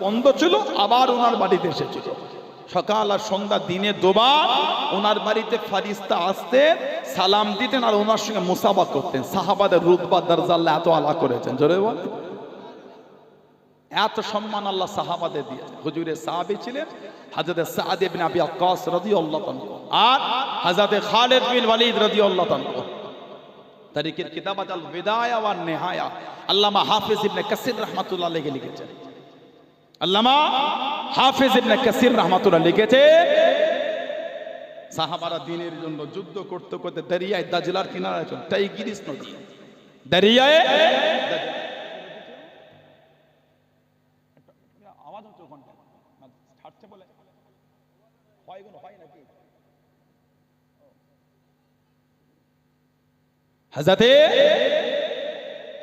বন্ধ ছিল, আবার ওনার বাড়িতে এসেছিল। সকাল আর সন্ধ্যা দিনে দুবার ওনার বাড়িতে ফারিস্তা আসতেন, সালাম দিতেন আর ওনার সঙ্গে মুসাফা করতেন। সাহাবাদের রুতবা দরজা আল্লাহ এত আলা করেছেন, জোরে বল। এত সম্মান আল্লাহ সাহাবাদের দিয়েছেন। হুজুরের সাহাবী ছিলেন হযরত সাদ ইবনে আবি ওয়াক্কাস রাদিয়াল্লাহু আনহু আর হযরত খালিদ বিন ওয়ালিদ রাদিয়াল্লাহু আনহু। তারিখের কিতাবাত আল বিদায়া ওয়ান নিহায়া আল্লামা হাফিজ ইবনে কাসির রাহমাতুল্লাহ আলাইহি লিখেছেন। আল্লামা হাফিজ ইবনে কাসির রাহমাতুল্লাহ লিখেছে, সাহাবারা দ্বীনের জন্য যুদ্ধ করতে করতে দরিয়ায় দাজলার কিনারায় চলে, টাইগ্রিস নদী, দরিয়ায় আওয়াজ হচ্ছে ওখানটা না ছাড়ছে বলে হয় গুলো হয় নাকি? হযরতে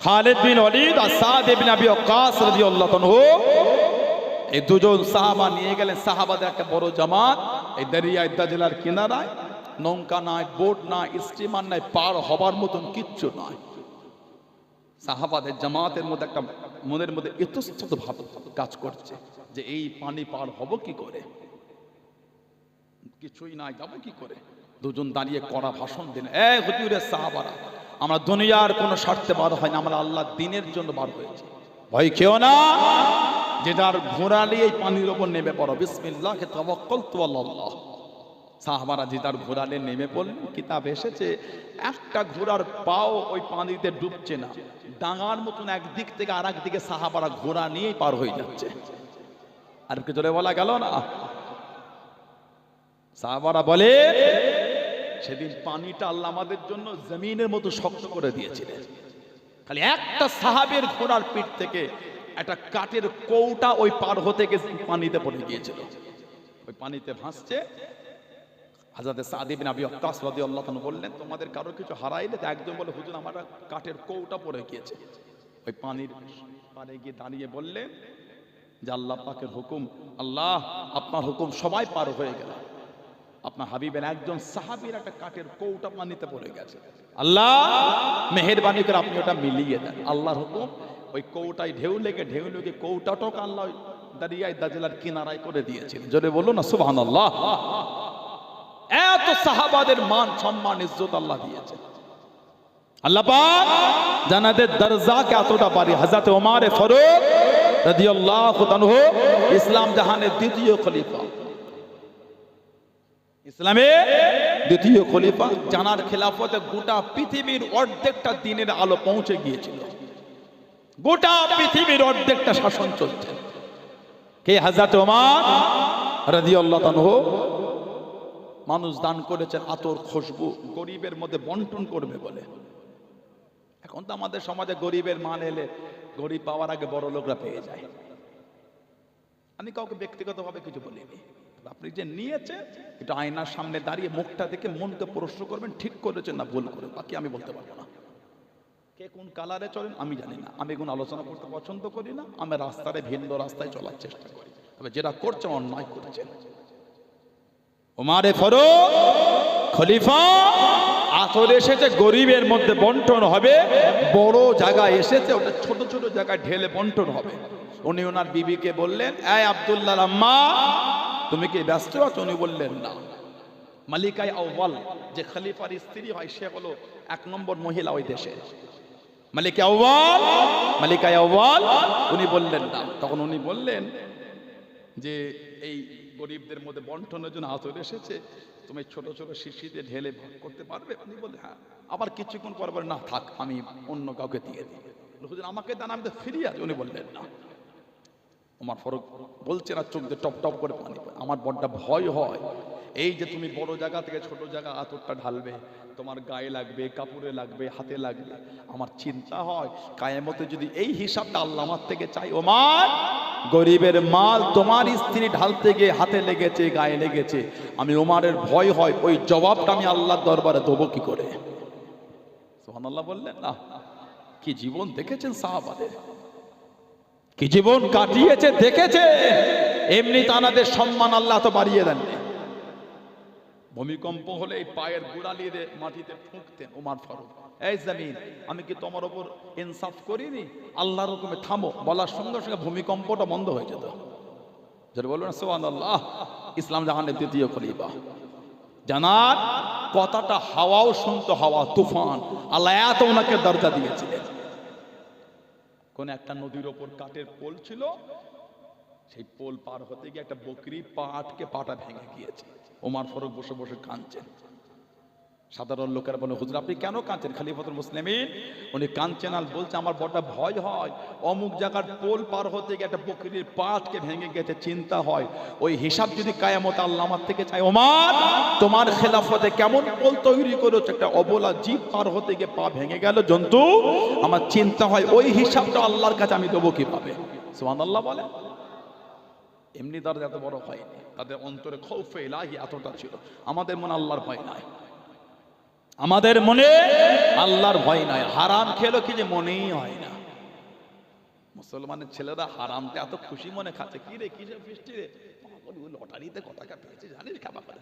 খালিদ বিন ওয়ালিদ আর সাদ ইবনে আবি ওয়াক্কাস রাদিয়াল্লাহু আনহু এই দুজন সাহাবা নিয়ে গেলেন সাহাবাদের একটা বড় জামাত এই দরিয়ায় দাজলার কিনারায়। নৌকা নাই, বোট নাই, স্টিমার নাই, পার হবার মতন কিচ্ছু নাই। সাহাবাদের জামাতের মধ্যে একটা মনের মধ্যে ইতস্তত ভাব কাজ করছে যে এই পানি পার হব কি করে, কিছুই নাই, যাবো কি করে। দুজন দাঁড়িয়ে কড়া ভাষণ দিলেন, এই হুজুরের সাহাবারা, আমরা দুনিয়ার কোনো স্বার্থে বার হয় না, আমরা আল্লাহর দ্বীনের জন্য বার হয়েছি। ভয় খেও না, যে যার ঘোড়া নিয়ে এই পানির ওপর নেমে পড়ো, বিসমিল্লাহি তাওয়াক্কালতু আলাল্লাহ। সাহাবারা যে তার ঘোড়া নিয়ে নেমে পড়লেন। কিতাব এসেছে একটা ঘোড়ার পাও ওই পানিতে ডুবছে না, ডাঙার মতন একদিক থেকে আর একদিকে সাহাবারা ঘোড়া নিয়েই পার হয়ে যাচ্ছে। আর কি জোরে বলা গেল না? সাহাবারা বলে সেদিন পানিটা আল্লাহ আমাদের জন্য জমিনের মতো শক্ত করে দিয়েছিলেন। খালি একটা সাহাবের ঘোড়ার পিঠ থেকে একটা কাঠের কৌটা ওই পার হতে গিয়ে পানিতে পড়ে গিয়েছিল, ওই পানিতে ভাসছে। হযরত সাদ ইবনে আবি ওয়াক্কাস রাদিয়াল্লাহু আনহু বললেন, তোমাদের কারো কিছু হারাইলে? তো একজন বলে, হুজুর আমার কাঠের কৌটা পড়ে গিয়েছে। ওই পানির পারে গিয়ে দাঁড়িয়ে বললেন যে আল্লাহ পাকের হুকুম, আল্লাহ আপনার হুকুম, সবাই পার হয়ে গেল। আপনার হাবিবের একজন সাহাবীর একটা কাঠের কৌটা পানিতে পড়ে গেছে, আল্লাহ মেহেরবানি করে আপনি ওটা মিলিয়ে দেন। আল্লাহর হুকুম, ওই কৌটায় ঢেউ লেগে কৌটাটাকে আল্লাহ দরিয়ায় দাজলার কিনারায় করে দিয়েছিলেন। জোরে বলো না সুবহানাল্লাহ। এত সাহাবাদের মান সম্মান ইজ্জত আল্লাহ দিয়েছে। আল্লাহ পাক জান্নাতের দরজাকে এতটা বাড়ি। হযরত ওমর ফারুক রাদিয়াল্লাহু আনহু ইসলাম জাহানের দ্বিতীয় খলিফা, ইসলামের দ্বিতীয় খলিফা, জানার খেলাফতে গোটা পৃথিবীর অর্ধেকটা দিনের আলো পৌঁছে গিয়েছিল, গোটা পৃথিবীর অর্ধেকটা শাসন চলছে। কে? হযরত ওমর রাদিয়াল্লাহু আনহু। মানুষ দান করেছেন আতর খুশবু গরিবের মধ্যে বন্টন করবে বলে। এখন তো আমাদের সমাজে গরিবের মান এলে গরিব পাওয়ার আগে বড় লোকরা পেয়ে যায়। আমি কাউকে ব্যক্তিগতভাবে কিছু বলিনি, আপনি যে নিয়েছে এটা আয়নার সামনে দাঁড়িয়ে মুখটা দেখে মনকে প্রশ্ন করবেন, ঠিক করেছেন না ভুল করে। বাকি আমি বলতে পারবো না। কে কোন কালারে চলেন আমি জানি না, আমি কোনো আলোচনা করতে পছন্দ করি না। আমি রাস্তায় ভিন্ন রাস্তায় চলার চেষ্টা করি, তবে যেটা করছে অন্যায় করছেন। ওমর ফারুক খলিফা, আতর এসেছে গরিবের মধ্যে বন্টন হবে, বড় জায়গায় এসেছে ওটা ছোট ছোট জায়গায় ঢেলে বন্টন হবে। উনি ওনার বিবিকে বললেন, এই আব্দুল্লাহর আম্মা তুমি কি ব্যস্ত আছো? উনি বললেন না। মালিকাই আউয়াল, যে খলিফার স্ত্রী হয়, সে হলো 1 নম্বর মহিলা ওই দেশে, মালিকাই আউয়াল। উনি বললেন না। তখন উনি বললেন যে এই গরিবদের মধ্যে বন্টনের জন্য আতর এসেছে, তুমি ছোট ছোট শিশিতে ঢেলে ভাগ করতে পারবে? উনি বললেন হ্যাঁ। আবার কিছুক্ষণ পর বলেন, না থাক, আমি অন্য কাউকে দিয়ে দিই। হুজুর আমাকে দেন, আমি তো ফ্রি আছি। উনি বললেন না। ওমর ফারুক বলছে না, চোখ দিয়ে টপ টপ করে পানি। আমার বড়টা ভয় হয়, এই যে তুমি বড় জায়গা থেকে ছোট জায়গা আতরটা ঢালবে, তোমার গায়ে লাগবে, কাপড়ে লাগবে, হাতে লাগবে। আমার চিন্তা হয় কায়ামতে যদি এই হিসাবটা আল্লাহ আমার থেকে চাই, ওমর গরিবের মাল তোমার স্ত্রী ঢালতে গিয়ে হাতে লেগেছে, গায়ে লেগেছে, আমি ওমরের ভয় হয় ওই জবাবটা আমি আল্লাহর দরবারে দেবো কি করে? সুবহানাল্লাহ বললেন না। কি জীবন দেখেছেন সাহাবাদের, কি জীবন কাটিয়েছে দেখেছে। এমনি তানাদের সম্মান আল্লাহ তো বাড়িয়ে দেন। ভূমিকম্প হলে এই পায়ের গোড়ালি দিয়ে মাটিতে ঠুকতেন ওমর ফারুক। এই জমিন, আমি কি তোমার উপর ইনসাফ করিনি? আল্লাহর হুকুমে থামো, বলার সঙ্গে সঙ্গে ভূমিকম্পটা বন্ধ হয়ে যেত। যারা বলবেন সুবহানাল্লাহ, ইসলাম জাহানের দ্বিতীয় খলিফা। জানার কথাটা হাওয়াও শুনতো, হাওয়া তুফান, আল্লাহ এত ওনাকে দরজা দিয়েছিলেন। কোন একটা নদীর ওপর কাঠের পোল ছিল, সেই পোল পার হতে গিয়ে একটা বকরি পা আটকে পাটা ভেঙে গিয়েছে। ওমর ফারুক বসে বসে কাঁদছেন। সাধারণ লোকেরা বলে, হুজুর আপনি কেন কাঁদছেন? খলিফাতুল মুসলিমিন উনি কাঁদছেন আর বলছে, আমার বড় ভয় হয়, অমুক জায়গার পোল পার হতে গিয়ে একটা বকরির পা আটকে ভেঙে গেছে, চিন্তা হয় ওই হিসাব যদি কায়ামত আল্লাহ আমার থেকে চাই। ওমর, তোমার খেলাফতে কেমন পোল তৈরি করেছে, একটা অবলা জীব পার হতে গিয়ে পা ভেঙে গেল জন্তু, আমার চিন্তা হয় ওই হিসাবটা আল্লাহর কাছে আমি দেবো কিভাবে। সুবহানাল্লাহ বলে। এমনি তার এত বড় হয়নি, তাদের অন্তরে খৌফে ইলাহি এতটা ছিল। আমাদের মনে আল্লাহর ভয় নাই, আমাদের মনে আল্লাহর ভয় নাই। হারাম খেলো কি যে মনেই হয় না। মুসলমানের ছেলেরা হারামটা এত খুশি মনে খাচ্ছে। কি রে, কিসের ফিস্টি রে? লটারিতে কত টাকা পেয়েছে জানিস? খাবা করে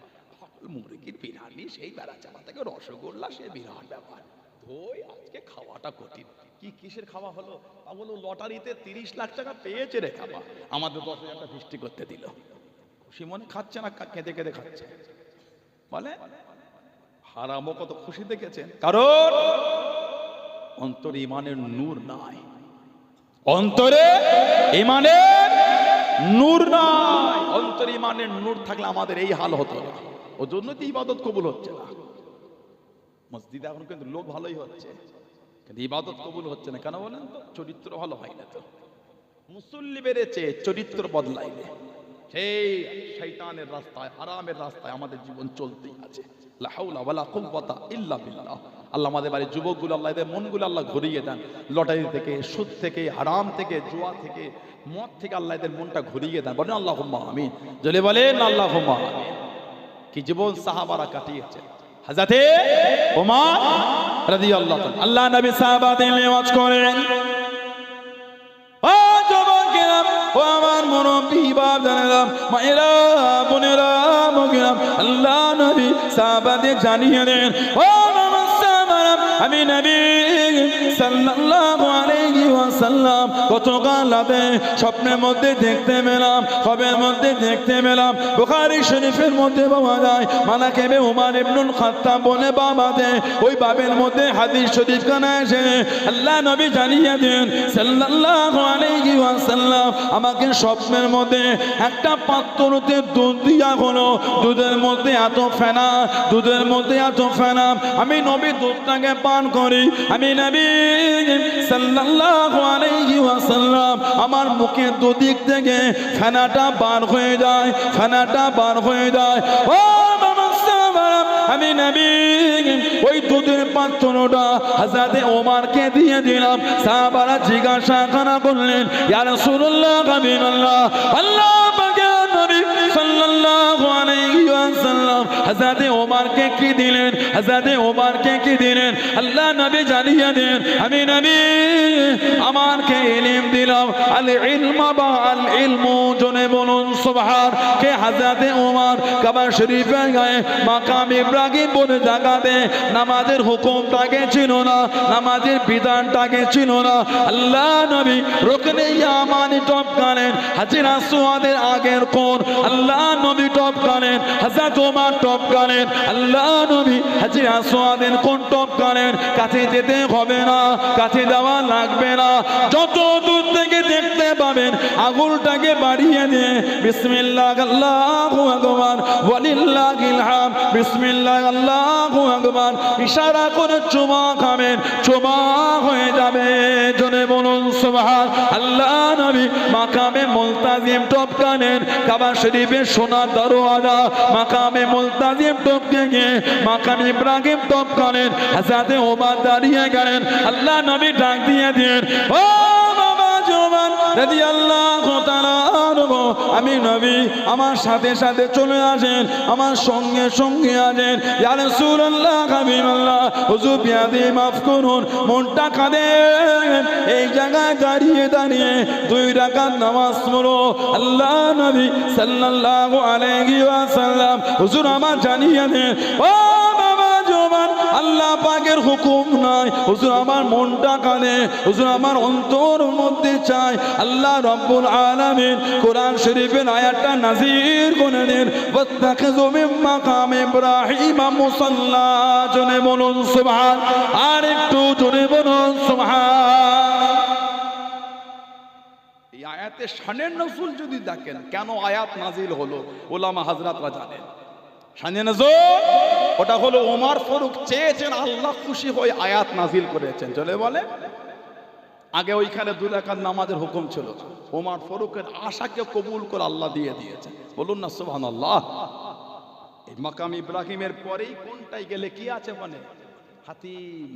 মুরগির বিরিয়ানি, সেই বেড়া চাপা থেকে রসগোল্লা, সে বিরাট ব্যাপার। ওই আজকে খাওয়াটা কঠিন। কি কিসের খাওয়া হলো? বলো লটারিতে 30 লাখ টাকা পেয়েছে রে খাবা, আমাদের 10,000 টাকা ফিস্টি করতে দিল। খুশি মনে খাচ্ছে না, কেঁদে কেঁদে খাচ্ছে। বলে হারামও কত খুশি দেখেছেন, কারণ অন্তরে ইমানের নূর নাই। অন্তরে ইমানের নূর নাই। অন্তরে ইমানের নূর থাকলে আমাদের এই হাল হতো না। ওর জন্য তো ইবাদত কবুল হচ্ছে না। মসজিদে এখন কিন্তু লোক ভালোই হচ্ছে, কিন্তু ইবাদত কবুল হচ্ছে না। কেন বলেন তো? চরিত্র ভালো হয় না। তো মুসল্লি বেড়েছে, চরিত্র বদলাইলে সেই শয়তানের রাস্তায়, হারামের রাস্তায় আমাদের জীবন চলতেই আছে। লা হাওলা ওয়ালা কুওয়াতা ইল্লা বিল্লাহ। আল্লাহ আমাদের বাড়ির যুবকগুলো, আল্লাহ এদের মনগুলো আল্লাহ ঘুরিয়ে দেন। লটারি থেকে, সুদ থেকে, হারাম থেকে, জুয়া থেকে, মদ থেকে আল্লাহ এদের মনটা ঘুরিয়ে দেন। বলেন আল্লাহুম্মা আমিন। জলে বলেন আল্লাহুম্মা আমিন। কি জীবন সাহাবারা কাটিয়েছে। হযরতে ওমর রাদিয়াল্লাহু তাআলা, আল্লাহ নবী সাহাবাদের মেওয়াজ করেন, ও যুবকেরা, ও আমার মুরব্বি বাপজানেরা, মায়েরা, বোনেরা, মুগিরা, আল্লাহ নবী সাহাবাদের জানিয়ে দেন, ও আমার সাহাবারা, আমি নবী সাল্লাল্লাহু আলাইহি ওয়াসাল্লাম গতকাল রাতে স্বপ্নের মধ্যে দেখতে পেলাম, খবের মধ্যে দেখতে পেলাম, বুখারী শরীফের মধ্যে পাওয়া যায়, মানাকিবে উমর ইবনুল খাত্তাব বলে বাবাতে, ওই বাবের মধ্যে হাদিস শরীফ কানা এসে আল্লাহ নবী জানিয়ে দেন সাল্লাল্লাহু আলাইহি ওয়াসাল্লাম, আমাকে স্বপ্নের মধ্যে একটা পাত্রতে দুধ দিয়া হলো, দুধের মধ্যে এত ফেনা, দুধের মধ্যে এত ফেনা, আমি নবী দুধটাকে পান করি, আমি নবী সাল্লাল্লাহু আলাইহি ওয়াসাল্লাম আমার মুখের দুদিক থেকে ফেনাটা বার হয়ে যায়, ফেনাটা বার হয়ে যায়। ও আমি নবী ওই দুধের পাত্রটা হযরতে ওমরকে দিয়ে দিলাম। সাহাবারা জিজ্ঞাসা করলেন, ইয়া রাসূলুল্লাহ, হাবিবাল্লাহ, আল্লাহ পাকের নবী সাল্লাল্লাহু আলাইহি ওয়াসাল্লাম হযরতে ওমরকে কি দিলেন? হযরতে ওমরকে কি দিলেন? আল্লাহ নবী জানিয়ে দেন, আমি নবী আমাকে ইলম দিলাম। আল ইলমা বা আল ইলমু, জনে বলুন সুবহান। কে? হযরতে ওমর কাবা শরীফে গিয়ে মাকাম ইব্রাহিম বলে জায়গাতে নামাজের হুকুমটাকে ছিল না, নামাজের বিধানটাকে ছিল না। আল্লাহ নবী রুকনে ইয়ামানি টপকালেন, হাজির আসওয়াদের আগের কোণ আল্লাহ নবী টপকালেন, হযরত ওমর টপকালেন, আল্লাহ নবী হাজির আসওয়াদের কোণ টপকালেন। কাছে যেতে হবে না, কাছে যাওয়া লাগবে না, যত দূর থেকে দেখতে পাবেন আঙুলটাকে বাড়িয়ে দিয়ে বিসমিল্লাহ আল্লাহু আকবার ওয়ালিল্লাহিল হামদ, বিসমিল্লাহ আল্লাহু আকবার ইশারা করে চুমা খাবেন, চুমা হয়ে যাবে। জনে বলুন সুবহান। আল্লাহ নবী মাকামে মুলতাজিম টপকালেন, কাবা শরীফের সোনার দরওয়াজা মাকামে মুলতাজিম টপকে গিয়ে মাকাম ইব্রাহিম টপকালেন। হযরতে ওমর দাঁড়িয়ে গেলেন, আল্লাহ নবী ডাক দিয়ে দেন, ও বাবা জওয়ান রাদিয়াল্লাহু তাআলা আনহু, আমি নবী আমার সাথে সাথে চলে আসেন, আমার সঙ্গে সঙ্গে আসেন। ইয়া রাসূলুল্লাহ, হাবিবাল্লাহ, হুজুর বিয়াদি মাফ করুন, মনটা কাঁদে, এই জায়গায় দাঁড়িয়ে দাঁড়িয়ে 2 রাকাত নামাজ পড়ো। আল্লাহ নবী সাল্লাল্লাহু আলাইহি ওয়াসাল্লাম হুজুর আমার জানিয়ে দেন, ও বাবা জওয়ান আল্লাহ পাকের হুকুম নাই, হুজুর আমার মনটা কানে, হুজুর আমার অন্তর মধ্যে চাই। আল্লাহ রাব্বুল আলামিন কোরআন শরীফের আয়াতটা নাযিল করে দেন, ওয়াত্তাখিযু মিন মাকাম ইব্রাহিম মুসাল্লা। জোরে বলুন সুবহান, আর একটু জোরে বলুন সুবহান। এই আয়াতে শানের নজুল যদি দেখেন, কেন আয়াত নাজিল হলো, ওলামা হাজরাতরা জানেন। শানে নজুল ওটা হলো ওমর ফারুক চেয়েছেন, আল্লাহ খুশি হয়ে আয়াত নাজিল করেছেন। চলে বলে আগে ওইখানে 2 রাকাত নামাজের হুকুম ছিল, ওমর ফারুকের আশাকে কবুল করে আল্লাহ দিয়ে দিয়েছেন। বলুন না সুবহানাল্লাহ। এই মাকাম ইব্রাহিমের পরেই কোনটাই গেলে কি আছে মানে হাতিম।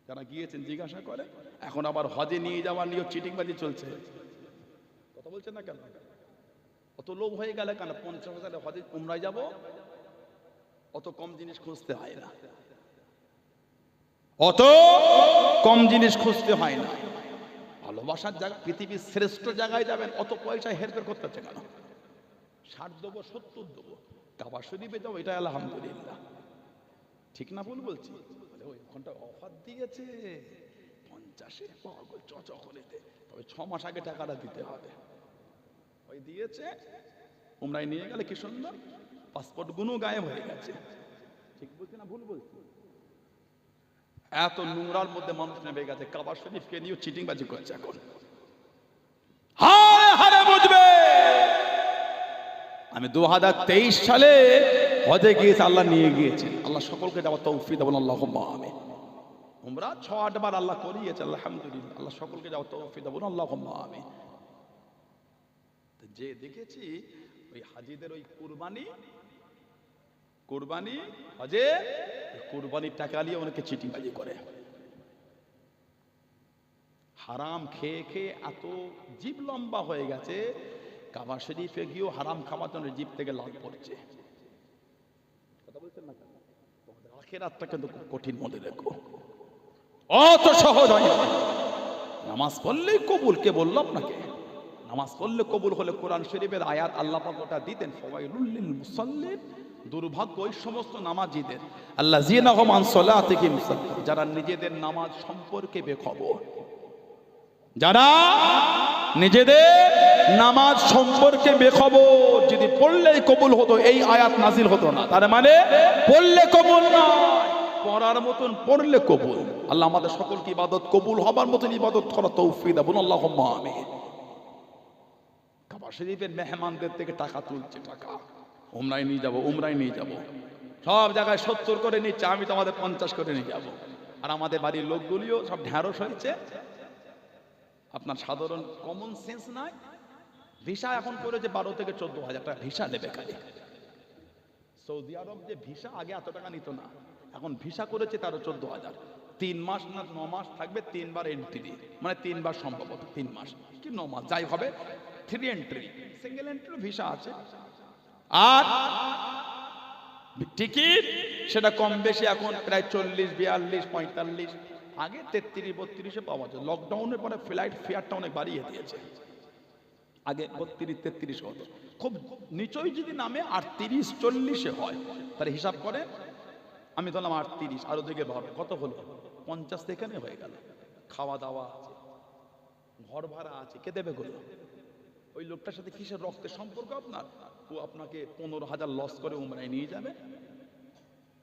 যারা গিয়েছেন জিজ্ঞাসা করে, এখন আবার হজে নিয়ে যাওয়ার নিয়ে চিটিংবাজি চলছে। কথা বলছেন না কেন? অত লোভ হয়ে গেলে কেন? 50,000 হজে উমরায় যাব, অত কম জিনিস খুঁজতে হয় না, অত কম জিনিস খুঁজতে হয় না। ভালোবাসার জায়গা, পৃথিবীর শ্রেষ্ঠ জায়গায় যাবেন, অত পয়সা হেরফের করতে হচ্ছে কেন? 60 দেবো 70 দেবো, কাবা শরীফে যাবো, এটা আলহামদুলিল্লাহ। ঠিক না ভুল বলছি? ওই ঘন্টা অফার দিয়েছে 50-এ পাগল চচ করে দে, তবে 6 মাস আগে টাকাটা দিতে হবে। ওই দিয়েছে, উমরায় নিয়ে গেলে কি সুন্দর, পাসপোর্ট গুলো গায়েব হয়ে গেছে। ঠিক বলছি না ভুল বলছি? এত নোংরার মধ্যে মানুষ নেমে গেছে, কাবা শরীফকে নিয়ে চিটিংবাজি করছে এখন। হারে হারে বুঝবে। আমি 2023 সালে হজে গিয়েছি, আল্লাহ নিয়ে গিয়েছেন। আল্লাহ সকলকে যাওয়ার তৌফিক দেবেন, আল্লাহুম্মা আমিন। উমরা 6-8 বার আল্লাহ করিয়েছে, আলহামদুলিল্লাহ। আল্লাহ সকলকে যাওয়ার তৌফিক দেবেন, আল্লাহুম্মা আমিন। যে দেখেছি ওই হাজিদের ওই কুরবানি হজে কুরবানির টাকা নিয়ে অনেকে চিটিংবাজি করে। হারাম খেয়ে খেয়ে এত জিভ লম্বা হয়ে গেছে, কাবা শরীফে গিয়েও হারাম খাওয়ার জন্য জিভ থেকে লাল পড়ছে। কথা বলছেন না কেন? তোমাদের আখিরাতটা কিন্তু খুব কঠিন, মনে রেখো, অত সহজ হয় না। নামাজ পড়লেই কবুল, কে বললো আপনাকে? নামাজ পড়লে কবুল হলে কোরআন শরীফের আয়াত আল্লাহ পাক ওটা দিতেন, ফাওয়াইলুল লিল মুসাল্লিন, দুর্ভাগ্য ওই সমস্ত নামাজীদের, আল্লাযীনা হুম আন সালাতিহিম সাহুন, যারা নিজেদের নামাজ সম্পর্কে বেখবর, যারা নিজেদের নামাজ সম্পর্কে বেখবর। যদি পড়লেই কবুল হতো এই আয়াত নাজিল হতো না। তার মানে পড়লে কবুল নয়, পড়ার মতন পড়লে কবুল। আল্লাহ আমাদের সকলকে ইবাদত কবুল হবার মতন ইবাদত করার তৌফিক দেন, আল্লাহুম্মা আমিন। কাবা শরীফের মেহমানদের থেকে টাকা তুলছে, টাকা উমরায় নিয়ে যাবো, উমরায় নিয়ে যাবো, সব জায়গায় 70 করে নিচ্ছে, আমি তো আমাদের 50 করে নিয়ে যাবো। আর আমাদের বাড়ির লোকগুলিও সব ঢ্যাঁড়স হয়েছে। আপনার সাধারণ কমন সেন্স নাই। ভিসা এখন করেছে 12 থেকে 14,000 টাকা ভিসা নেবে খালি। সৌদি আরব যে ভিসা আগে এত টাকা নিত না, এখন ভিসা করেছে তারও 14,000। 3 মাস না 9 মাস থাকবে, 3 বার এন্ট্রি, মানে 3 বার সম্ভবত 3 মাস কি 9 মাস যাই হবে, 3 এন্ট্রি, সিঙ্গেল এন্ট্রি ভিসা আছে। আর টিকিট সেটা কম বেশি এখন প্রায় 40, 42, 45, আগে 33, 32-এ পাওয়া যায়। লকডাউনের পরে ফ্লাইট ফেয়ারটা অনেক বাড়িয়ে দিয়েছে। আগে 32, 33 হতো, খুব নিচই যদি নামে 38, 40-এ হয়। তার হিসাব করে আমি ধরলাম 38, আরো দিকে ভাবে কত হলো, 50 এখানে হয়ে গেল। খাওয়া দাওয়া আছে, ঘর ভাড়া আছে, কে দেবে গুলো? ওই লোকটার সাথে কিসের রক্তের সম্পর্ক আপনার? ও আপনাকে 15,000 লস করে উমরায় নিয়ে যাবে।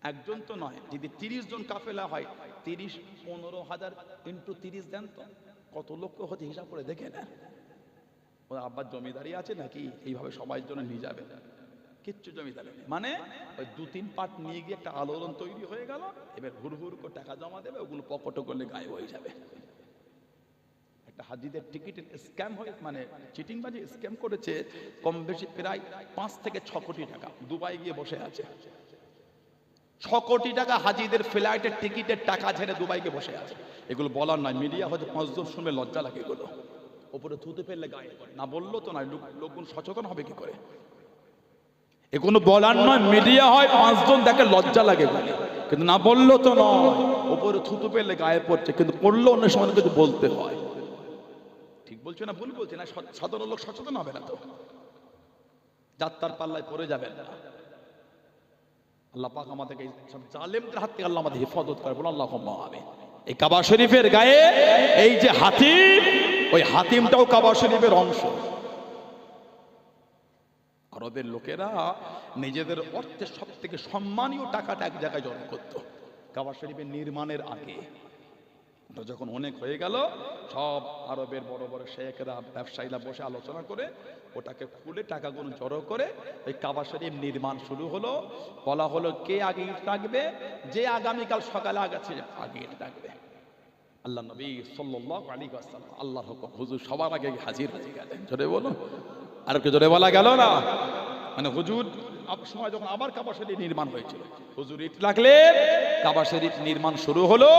একজন তো নয়, যদি 30 জন কাফেলা হয়, 30, 15,000 ইন্টু 30 দেন তো কত লোক হতে হিসাব করে দেখে না। ওর আব্বার জমিদারি আছে নাকি এইভাবে সবাই জন্য নিয়ে যাবে? কিচ্ছু জমিদারি নেই। মানে ওই 2-3 পার্ট নিয়ে গিয়ে একটা আলোড়ন তৈরি হয়ে গেল, এবার হুড় হুড় করে টাকা জমা দেবে, ওগুলো পকেটে করলে গায়েব হয়ে যাবে। একটা হাজিদের টিকিটের স্ক্যাম হয়ে, মানে চিটিংবাজি স্ক্যাম করেছে কম বেশি প্রায় 5 থেকে 6 কোটি টাকা। দুবাই গিয়ে বসে আছে, 6 কোটি টাকা হাজিদের ফ্লাইটের টিকিটের টাকা ছেড়ে দুবাইকে বসে আছে। এগুলো বলার নয়, মিডিয়া হয়তো 5 জন শুনবে লজ্জা লাগে, এগুলো ওপরে থুতে ফেললে গায়ে না বললো তো নয়, লোকগুলো সচেতন হবে কি করে? এগুলো বলার নয়, মিডিয়া হয় 5 জন দেখে লজ্জা লাগে বলে, কিন্তু না বললো তো নয়, ওপরে থুতু ফেললে গায়ে পড়ছে, কিন্তু পড়লো অন্য সময় কিন্তু বলতে হয়। ঠিক বলছে না ভুল বলছে না? সাধারণ লোক সচেতন হবে না তো, যাত্রার পাল্লায় পড়ে যাবেন না। আল্লাহ পাক আমাদেরকে সব জালেমদের হাত থেকে আল্লাহ আমাদের হেফাজত করে, বলুন আল্লাহুম্মা আমিন। এই কাবা শরীফের গায়ে এই যে হাতিম, ওই হাতিমটাও কাবা শরীফের অংশ। আরবের লোকেরা নিজেদের অর্থের সব থেকে সম্মানীয় টাকাটা এক জায়গায় জড়ো করত কাবা শরীফের নির্মাণের আগে। যখন অনেক হয়ে গেল, সব আরবের বড় বড় শেখরা, ব্যবসায়ীরা বসে আলোচনা করে ওটাকে খুলে টাকাগুলো জড়ো করে ওই কাবা শরীফ নির্মাণ শুরু হলো। বলা হলো কে আগে ইট রাখবে, যে আগামীকাল সকালে আগে ইট রাখবে। আল্লাহ নবী সাল্লাল্লাহু আলাইহি ওয়াসাল্লাম আল্লাহর হুকুম, হুজুর সবার আগে হাজির হয়ে গেলেন। জোরে বলুন, আর কি জোরে বলা গেল না? মানে হুজুর সময় যখন আবার কাবা শরীফ নির্মাণ হয়েছিল, হুজুর ইট রাখলেন, কাবা শরীফ নির্মাণ শুরু হলো।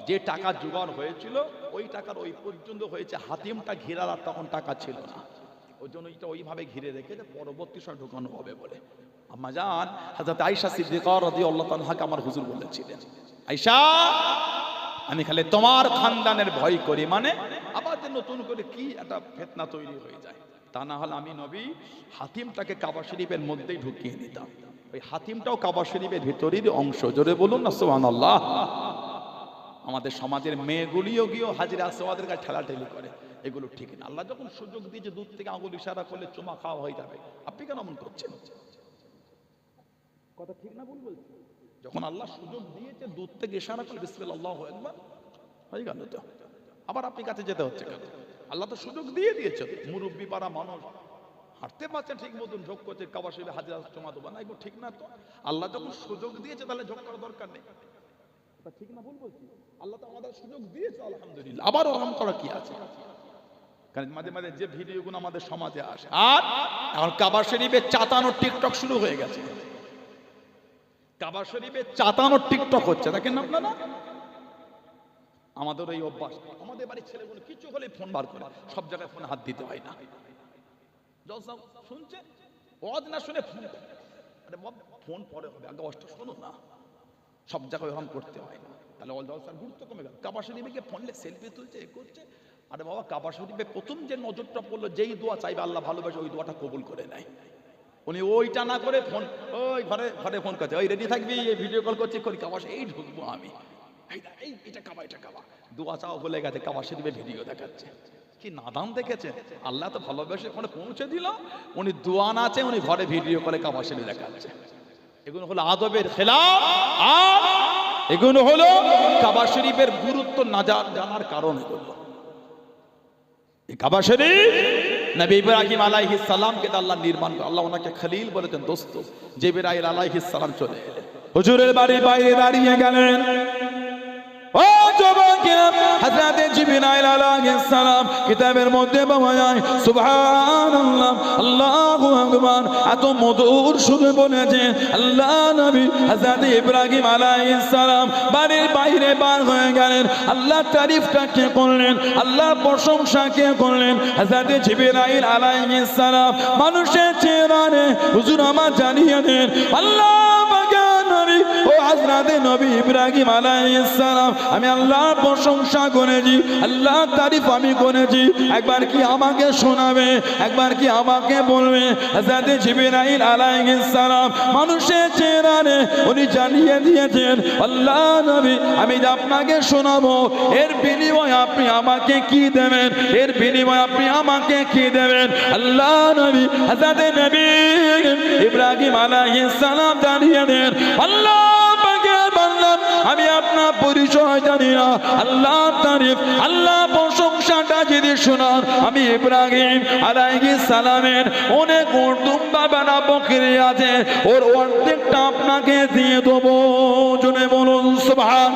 যে টাকা জোগাড় হয়েছিল ওই টাকার ওই পর্যন্ত হয়েছে, হাতিমটা ঘিরার আর তখন টাকা ছিল না, ওই জন্য এটা ওইভাবে ঘিরে রেখে যে পরবর্তী সময় ঢোকানো হবে বলে। আম্মা জান হযরত আয়েশা সিদ্দিকা রাদিয়াল্লাহু তাআলাকে আমার হুজুর বলেছিলেন, আয়েশা আমি খালি তোমার খানদানের ভয় করি, মানে আবার যে নতুন করে কি একটা ফিতনা তৈরি হয়ে যায়, তা না হলে আমি নবী হাতিমটাকে কাবা শরীফের মধ্যেই ঢুকিয়ে নিতাম। ওই হাতিমটাও কাবা শরীফের ভিতরেরই অংশ। জোরে বলুন না সুবহানাল্লাহ। আমাদের সমাজের মেয়েগুলিও গিয়েও হাজিরা আসওয়াদের কাছে ঠেলাঠেলি করে, এগুলো ঠিক না। আল্লাহ যখন সুযোগ দিয়েছে দূর থেকে আঙুল ইশারা করলে চুমা খাওয়া হয়ে যাবে, আপনি কেন এমন করছেন? কথা ঠিক না ভুল বলছি? যখন আল্লাহ সুযোগ দিয়েছে দূর থেকে ইশারা করে বিসমিল্লাহ আল্লাহু আকবার, হয়ে গেল তো। আবার আপনি কাছে যেতে হচ্ছে কেন? আল্লাহ তো সুযোগ দিয়ে দিয়েছে। মুরব্বী পাড়া মানুষ হাঁটতে পারছে ঠিক মতন, ঝোঁক করছে কাবা শরীফে হাজিরা চুমা দেবো না, এগুলো ঠিক না তো। আল্লাহ যখন সুযোগ দিয়েছে তাহলে ঝোঁক করার দরকার নেই। ঠিক না ভুল বলছি? আল্লাহ তো আমাদের সুযোগ দিয়েছে, আলহামদুলিল্লাহ। আবার আরাম করা কি আছে? কারণ মাঝে মাঝে যে ভিডিওগুলো আমাদের সমাজে আসে, আর এখন কাবা শরীফে চাতানোর টিকটক শুরু হয়ে গেছে। কাবা শরীফে চাতানোর টিকটক হচ্ছে, দেখেন আপনারা। আমাদের এই অভ্যাস, আমাদের বাড়ির ছেলেগুলো কিছু হলে ফোন বার করে, সব জায়গায় ফোনে হাত দিতে হয় না। জলসা শুনছে, ওয়াজ না শুনে ফোন, আরে ফোন পরে হবে, আগে ওয়াজটা শোনো না। সব জায়গায় ওরকম করতে হয় না, তাহলে জলসার গুরুত্ব কমে গেল। কাবা শরীফে গিয়ে ফোনলে সেলফি তুলছে, এ করছে। আরে বাবা, কাবা শরীফে প্রথম যে নজরটা পড়লো, যেই দোয়া চাইবে আল্লাহ ভালোবাসে, ওই দোয়াটা কবুল করে নেয়। উনি ওইটা না করে ফোন, ওই ঘরে ঘরে ফোন করছে, ওই রেডি থাকবি, এই ভিডিও কল করছি, করি কাবা এই ঢুকবো আমি, এটা কাবা, এটা কাবা। দোয়া চাওয়া বলে গেছে, কাবা শরীফে ভিডিও দেখাচ্ছে। কি নাদান দেখেছে? আল্লাহ তো ভালোবাসে ফোনে পৌঁছে দিল, উনি দোয়া না আছে, উনি ঘরে ভিডিও করে কাবা শরীফ দেখাচ্ছে। এগুলো হলো আদবের খেলাফ, আর এগুলো হলো কাবা শরীফের গুরুত্ব না জানার কারণ। এগুলো এই কাবা শরীফ নবী ইব্রাহিম আলাইহিস সালামকে আল্লাহ নির্মাণ করে, আল্লাহ ওনাকে খলিল বলেছেন, দোস্ত। জিবরাইল আলাইহিস সালাম চলে এলেন, হুজুরের বাড়ির বাইরে দাঁড়িয়ে গেলেন। ও যুবকেরা, হযরত জিবরাইল আলাইহিস সালাম কিতাবের মধ্যে পাওয়া যায়, সুবহানাল্লাহ, আল্লাহু আকবার, এত মধুর সুরে বলেছে আল্লাহ নবী হযরত ইব্রাহিম আলাইহিস সালাম বাড়ির বাইরে বার হয়ে গেলেন। আল্লাহ তারিফটা কে করলেন? আল্লাহ প্রশংসা কে করলেন? হযরত জিবরাইল আলাইহিস সালাম মানুষের চেহারায় হুজুর আমার জানিয়ে দেন, আল্লাহ নবী ও হযরত নবী ইব্রাহিম আলাইহিস সালাম, আমি আল্লাহর প্রশংসা করেছি, আল্লাহর তারিফ আমি করেছি। একবার কি আমাকে শোনাবে? একবার কি আমাকে বলবে? হযরত জিবরাইল আলাইহিস সালাম মানুষের চেহারায় উনি জানিয়ে দিয়েছেন, আল্লাহ নবী আমি আপনাকে শোনাবো, এর বিনিময়ে আপনি আমাকে কি দেবেন? এর বিনিময়ে আপনি আমাকে কি দেবেন? আল্লাহ নবী হযরত নবী ইব্রাহিম আলাইহিস সালাম জানিয়ে দেন, আল্লাহ পাকের বান্দা আমি আপনার পরিচয় জানি না, আল্লাহ তারিফ, আল্লাহ প্রশংসাটা যদি শোনান, আমি ইব্রাহিম আলাইহিস সালামের অনেক দুম্বা বানা বকরি আছে, ওর অর্ধেকটা আপনাকে দিয়ে দেবো। জোরে বলুন সুবহান,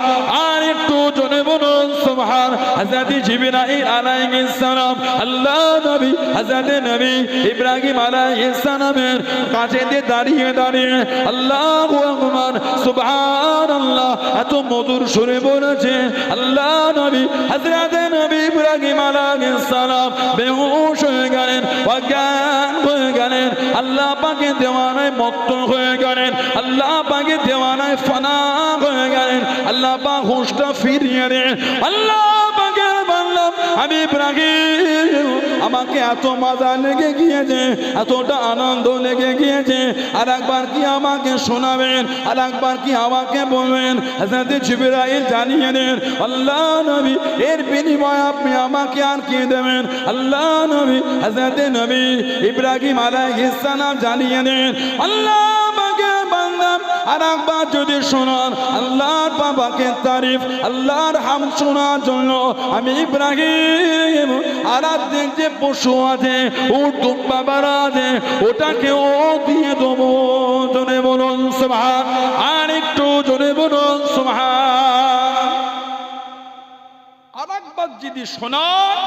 আর একটু জোরে বলুন সুবহান। হযরত জিবরাইল আলাইহিস সালাম আল্লাহ নবী হযরত নবী ইব্রাহিম আলাইহিস সালামের কাছে দিয়ে দাঁড়িয়ে দাঁড়িয়ে আল্লাহু আকবার, সুবহানাল্লাহ, এত মধুর সুরে বলেছে আল্লাহ নবী হযরত নবী ইব্রাহিম আলাইহিস সালাম বেহুশ হয়ে গেলেন, অজ্ঞান হয়ে গেলেন, আল্লাহ পাকের দেওয়ানায় মত্ত হয়ে গেলেন, আল্লাহ পাকের দেওয়ানায় ফানা হয়ে গেলেন। আল্লাহ পাক হুঁশটা ফিরিয়ে দেন, আল্লাহ পাকের বান্দা আমি ইব্রাহিম আমাকে এত মজা লেগে গিয়েছে, এতটা আনন্দ লেগে গিয়েছে, আর একবার কি আমাকে শোনাবেন, আর একবার কি আমাকে বলবেন? হযরত জিবরাইল জানিয়ে দেন, আল্লাহ নবী এর বিনিময়ে আপনি আমাকে আর কি দেবেন? আল্লাহ নবী হযরত নবী ইব্রাহিম আলাইহিস সালাম জানিয়ে দেন, আল্লাহ আমাকে বান্দা আর একবার যদি শোনান আল্লাহর বাবাকে তারিফ, আল্লাহর হামদ শোনার জন্য আমি ইব্রাহিম আরাধ্যের যে পশু আছে, উট বাবারা আছে, ওটাকে ও দিয়ে দেবো। জোরে বলুন সুবহান, আর একটু জোরে বলুন সুবহান। আর একবার যদি শোনান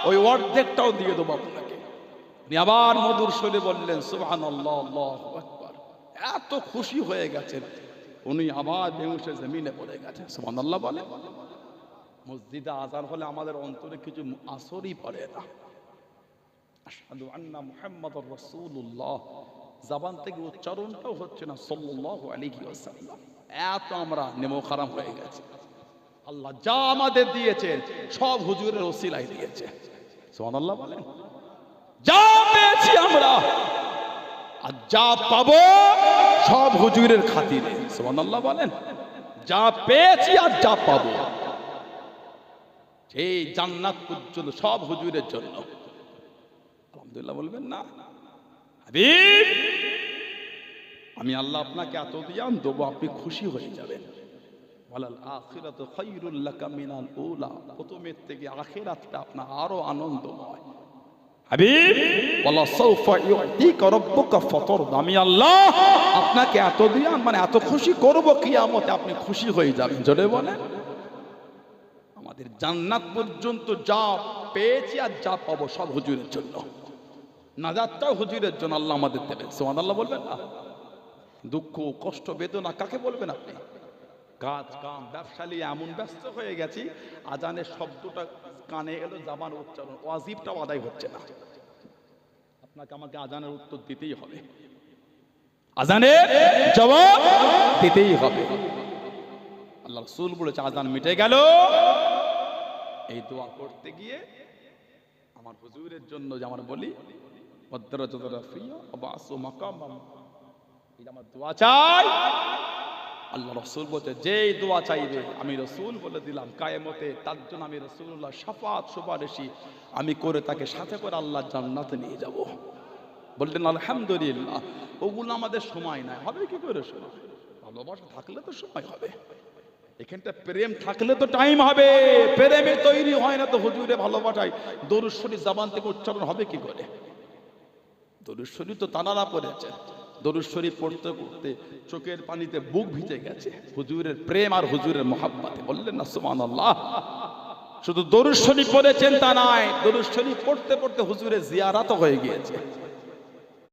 ওই অর্ধেকটাও দিয়ে দেবো আপনাকে। উনি আবার মধুর সুরে বললেন সুবহানাল্লাহ, আল্লাহু আকবার। এত খুশি হয়ে গেছেন উনি, আবার বেহুশে জমিনে পড়ে গেছেন। সুবহানাল্লাহ বলে। মসজিদে আযান হলে আমাদের অন্তরে কিছু আসরই পড়ে না। আশহাদু আন্না মুহাম্মাদুর রাসূলুল্লাহ জবান থেকে উচ্চারণটাও হচ্ছে না সাল্লাল্লাহু আলাইহি ওয়াসাল্লাম। এত আমরা নেমো খারাম হয়ে গেছে। আল্লাহ যা আমাদের দিয়েছেন সব হুজুরের ওসিলায় দিয়েছে। সুবহানাল্লাহ বলেন। যা পেয়েছি আমরা আর যা পাবো সব হুজুরের খাতিরে। সুবহানাল্লাহ বলেন। যা পেয়েছি আর যা পাবো এই জান্নাত পর্যন্ত সব হুজুরের জন্য। আলহামদুলিল্লাহ বলবেন না? হাবিব আমি আল্লাহ আপনাকে এত দিয়ান দেবো, আপনি খুশি হয়ে যাবেন। ওয়ালাল আখিরাতু খায়রুল লাকা মিনাল উলা, প্রথমের থেকে আখিরাতটা আপনার আরো আনন্দময়। হাবিব ওয়ালা সাউফা ইউতিকা রাব্বুকা ফাতারদা, আমি আল্লাহ আপনাকে এত দিয়ান মানে এত খুশি করব কিয়ামতে আপনি খুশি হয়ে যাবেন। জোরে বলেন। আমাদের জান্নাত পর্যন্ত যা পেয়েছি আর যা পাবো সব হুজুরের জন্য। নাজাতটাও হুজুরের জন্য আল্লাহ আমাদের দেবেন। সুবহানাল্লাহ বলবেন না? দুঃখ কষ্ট বেদনা কাকে বলবেন আপনি? কাজ কাম ব্যবসা নিয়ে এমন ব্যস্ত হয়ে গেছি, আজানের শব্দটা কানে এলো, জাবান উচ্চারণ ওয়াজিবটাও আদায় হচ্ছে না। আপনাকে আমাকে আজানের উত্তর দিতেই হবে, আজানের জবাব দিতেই হবে। আল্লাহ রাসূল বলেছে আজান মিটে গেল, এই দোয়া করতে গিয়ে আমার হুজুরের জন্য যে আমার বলি আমার দোয়া চাই। আল্লাহ রাসূল বলছে যেই দোয়া চাইবে আমি রাসূল বলে দিলাম কিয়ামতে তার জন্য আমি রাসূলুল্লাহ শাফাত সুপারিশি আমি করে তাকে সাথে করে আল্লাহ জান্নাতে নিয়ে যাব। বললেন আলহামদুলিল্লাহ। ওগুলো আমাদের সময় নাই, হবে কি করে সময়? ভালোবাসা থাকলে তো সময় হবে, এখানটা প্রেম থাকলে তো টাইম হবে। প্রেমে তৈরি হয় না তো হুজুরে ভালোবাসায় দরুদ শরীফ জবান থেকে উচ্চারণ হবে কি করে? দরুদ শরীফ তো তানারা পড়েছে, দরুদ শরীফ পড়তে পড়তে চোখের পানিতে বুক ভিজে গেছে হুজুরের প্রেম আর হুজুরের মোহাব্বতে। বললেন না সুবহানাল্লাহ? শুধু দরুদ শরীফ পড়েছেন তা নয়, দরুদ শরীফ পড়তে পড়তে হুজুরের জিয়ারাতও হয়ে গিয়েছে।